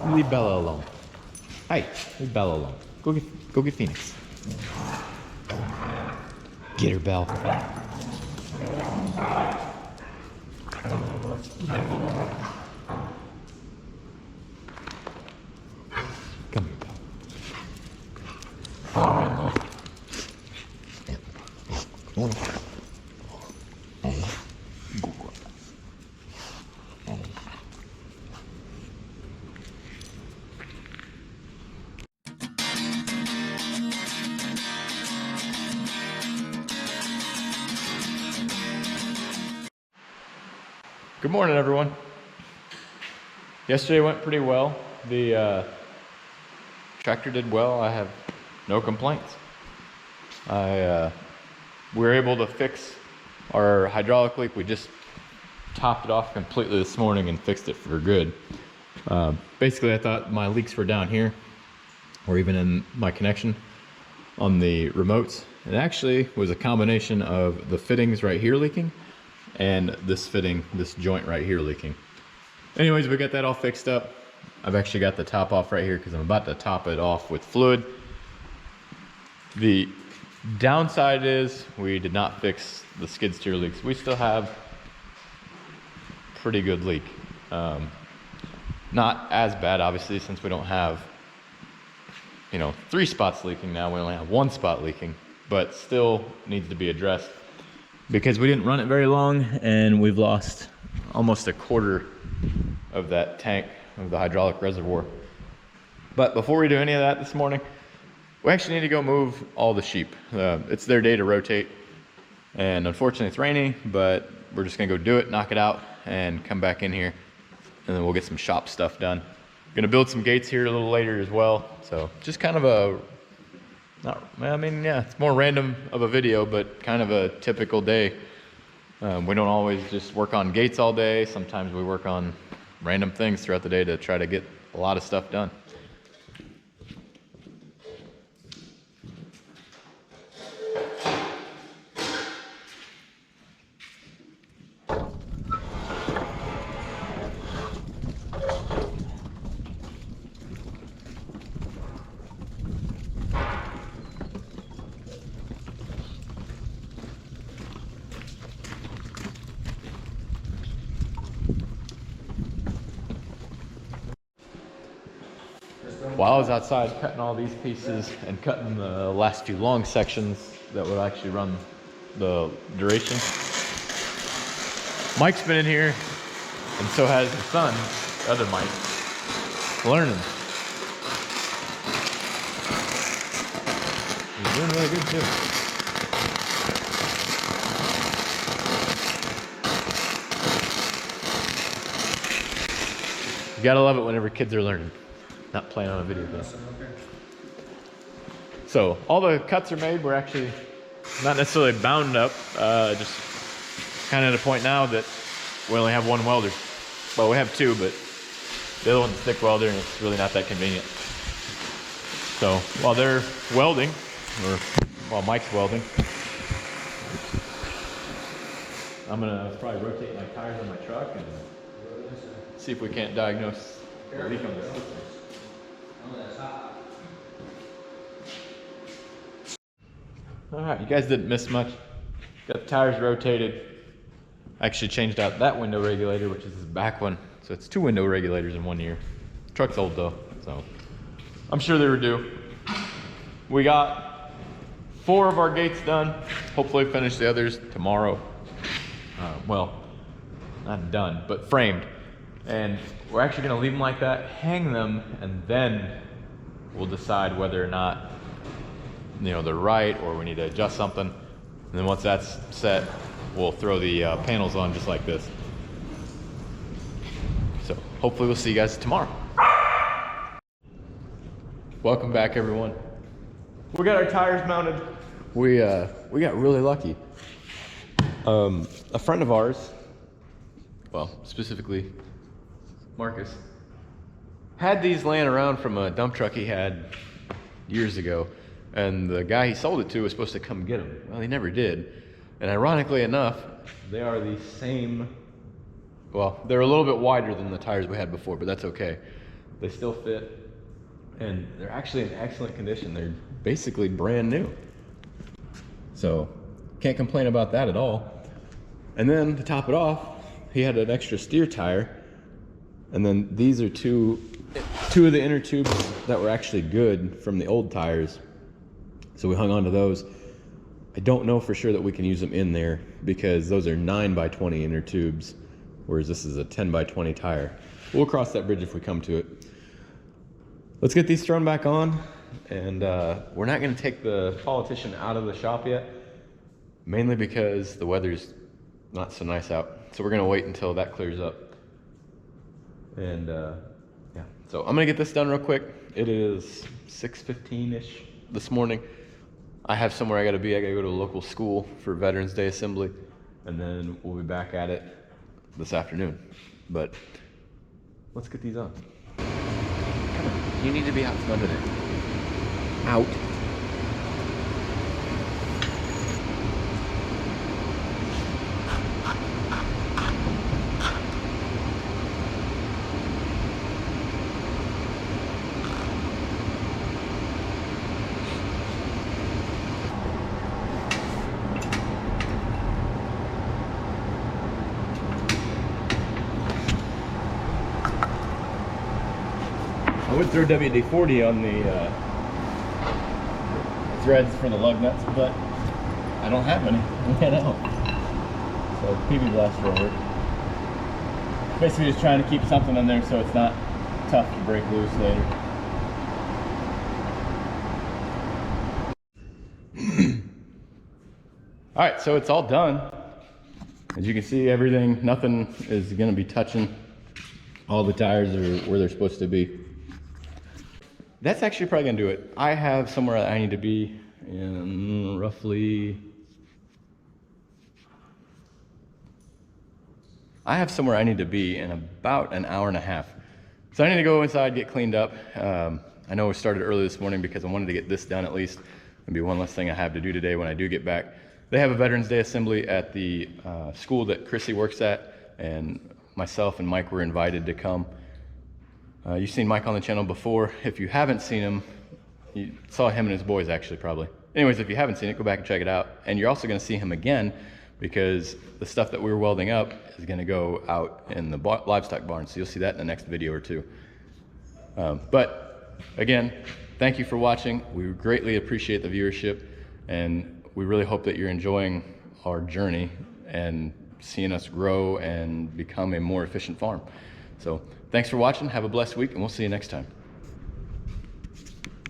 Leave Bella alone. Hey, leave Bella alone. Go get Phoenix. Get her, Belle. Come here, Belle. Good morning, everyone. Yesterday went pretty well. The tractor did well. I have no complaints. We were able to fix our hydraulic leak. We just topped it off completely this morning and fixed it for good. Basically, I thought my leaks were down here or even in my connection on the remotes. It actually was a combination of the fittings right here leaking and this fitting, this joint right here leaking. Anyways, we got that all fixed up. I've actually got the top off right here because I'm about to top it off with fluid. The downside is we did not fix the skid steer leaks. We still have pretty good leak. Not as bad, obviously, since we don't have, you know, 3 spots leaking now. We only have 1 spot leaking, but still needs to be addressed because we didn't run it very long and we've lost almost a quarter of that tank of the hydraulic reservoir. But before we do any of that this morning, we actually need to go move all the sheep. It's their day to rotate, and unfortunately it's raining, but we're just gonna go do it, knock it out, and come back in here, and then we'll get some shop stuff done. Gonna build some gates here a little later as well. So just kind of a, it's more random of a video, but kind of a typical day. We don't always just work on gates all day. Sometimes we work on random things throughout the day to try to get a lot of stuff done. While I was outside cutting all these pieces and cutting the last few long sections that would actually run the duration, Mike's been in here, and so has his son, the other Mike, learning. He's doing really good too. You gotta love it whenever kids are learning. Not playing on a video game. So all the cuts are made. We're actually not necessarily bound up, just kind of at a point now that we only have 1 welder. Well, we have 2, but the other one's a stick welder and it's really not that convenient. So while they're welding, or while Mike's welding, I'm gonna probably rotate my tires on my truck and see if we can't diagnose the leak on the system. Alright, you guys didn't miss much. Got the tires rotated. I actually changed out that window regulator, which is this back one. So it's 2 window regulators in 1 year. Truck's old though, so I'm sure they were due. We got 4 of our gates done. Hopefully finish the others tomorrow. Well, not done, but framed. And we're actually gonna leave them like that, hang them, and then we'll decide whether or not, you know, they're right or we need to adjust something. And then once that's set, we'll throw the panels on just like this. So hopefully we'll see you guys tomorrow. Welcome back, everyone. We got our tires mounted. We got really lucky. A friend of ours, well, specifically Marcus, had these laying around from a dump truck he had years ago, and the guy he sold it to was supposed to come get them. Well, he never did. And ironically enough, they are the same, well, they're a little bit wider than the tires we had before, but that's okay. They still fit, and they're actually in excellent condition. They're basically brand new. So can't complain about that at all. And then to top it off, he had an extra steer tire. And then these are two of the inner tubes that were actually good from the old tires. So we hung on to those. I don't know for sure that we can use them in there because those are 9x20 inner tubes, whereas this is a 10x20 tire. We'll cross that bridge if we come to it. Let's get these thrown back on, and we're not gonna take the politician out of the shop yet, mainly because the weather's not so nice out. So we're gonna wait until that clears up. And yeah, so I'm gonna get this done real quick. It is 6:15-ish this morning. I have somewhere I gotta be. I gotta go to a local school for Veterans Day assembly, and then we'll be back at it this afternoon. But let's get these on. Come on, you need to be out from under there. Out. I would throw WD-40 on the threads for the lug nuts, but I don't have any. Ran out. So PB Blast will work. Basically just trying to keep something on there so it's not tough to break loose later. Alright, so it's all done. As you can see, everything, nothing is going to be touching. All the tires are where they're supposed to be. That's actually probably gonna do it. I have somewhere I need to be in roughly... I have somewhere I need to be in about an hour and a half. So I need to go inside, get cleaned up. I know we started early this morning because I wanted to get this done at least. It'll be one less thing I have to do today when I do get back. They have a Veterans Day assembly at the school that Chrissy works at, and myself and Mike were invited to come. You've seen Mike on the channel before. If you haven't seen him, you saw him and his boys actually probably. Anyways, if you haven't seen it, go back and check it out. And you're also gonna see him again because the stuff that we were welding up is gonna go out in the livestock barn. So you'll see that in the next video or two. But again, thank you for watching. We greatly appreciate the viewership, and we really hope that you're enjoying our journey and seeing us grow and become a more efficient farm. So thanks for watching. Have a blessed week, and we'll see you next time.